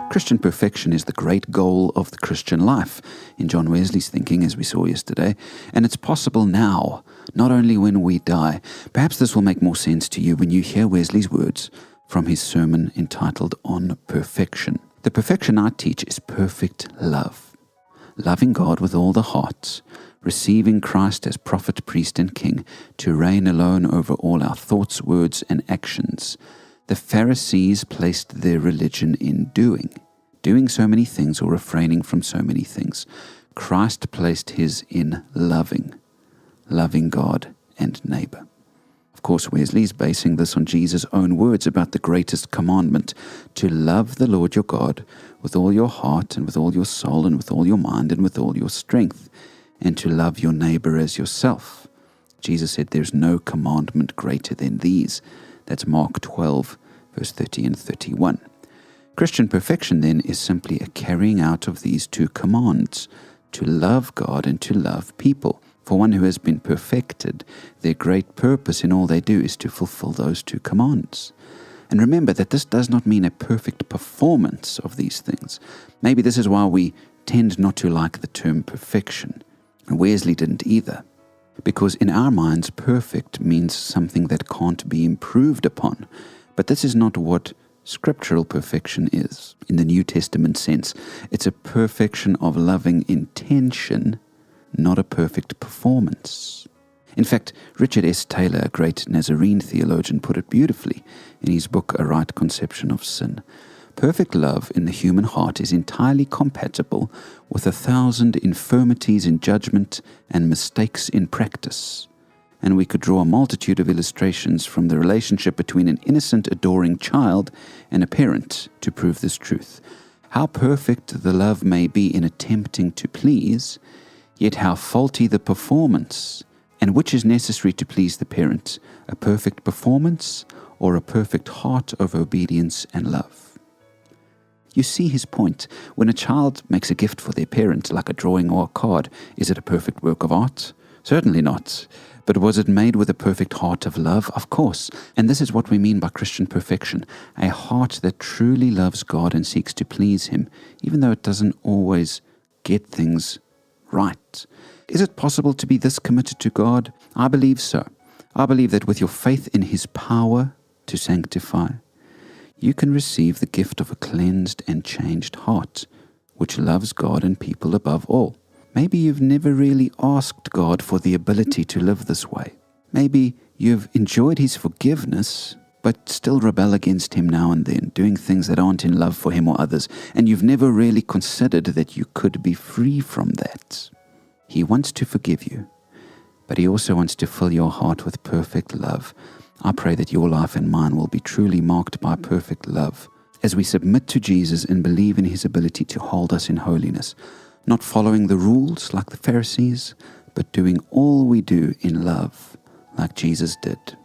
Christian perfection is the great goal of the Christian life, in John Wesley's thinking, as we saw yesterday, and it's possible now, not only when we die. Perhaps this will make more sense to you when you hear Wesley's words from his sermon entitled On Perfection. The perfection I teach is perfect love. Loving God with all the heart, receiving Christ as prophet, priest, and king, to reign alone over all our thoughts, words, and actions. The Pharisees placed their religion in doing so many things or refraining from so many things. Christ placed his in loving God and neighbor. Of course, Wesley is basing this on Jesus' own words about the greatest commandment, to love the Lord your God with all your heart and with all your soul and with all your mind and with all your strength, and to love your neighbor as yourself. Jesus said there's no commandment greater than these. That's Mark 12, verse 30 and 31. Christian perfection then is simply a carrying out of these two commands, to love God and to love people. For one who has been perfected, their great purpose in all they do is to fulfill those two commands. And remember that this does not mean a perfect performance of these things. Maybe this is why we tend not to like the term perfection. And Wesley didn't either. Because in our minds, perfect means something that can't be improved upon. But this is not what scriptural perfection is. In the New Testament sense, it's a perfection of loving intention, not a perfect performance. In fact, Richard S. Taylor, a great Nazarene theologian, put it beautifully in his book, A Right Conception of Sin. Perfect love in the human heart is entirely compatible with 1,000 infirmities in judgment and mistakes in practice. And we could draw a multitude of illustrations from the relationship between an innocent, adoring child and a parent to prove this truth. How perfect the love may be in attempting to please, yet how faulty the performance. And which is necessary to please the parent, a perfect performance or a perfect heart of obedience and love? You see his point. When a child makes a gift for their parent, like a drawing or a card, is it a perfect work of art? Certainly not. But was it made with a perfect heart of love? Of course. And this is what we mean by Christian perfection, a heart that truly loves God and seeks to please him, even though it doesn't always get things right. Is it possible to be this committed to God? I believe so. I believe that with your faith in his power to sanctify, you can receive the gift of a cleansed and changed heart, which loves God and people above all. Maybe you've never really asked God for the ability to live this way. Maybe you've enjoyed his forgiveness, but still rebel against him now and then, doing things that aren't in love for him or others, and you've never really considered that you could be free from that. He wants to forgive you, but he also wants to fill your heart with perfect love. I pray that your life and mine will be truly marked by perfect love as we submit to Jesus and believe in his ability to hold us in holiness, not following the rules like the Pharisees, but doing all we do in love like Jesus did.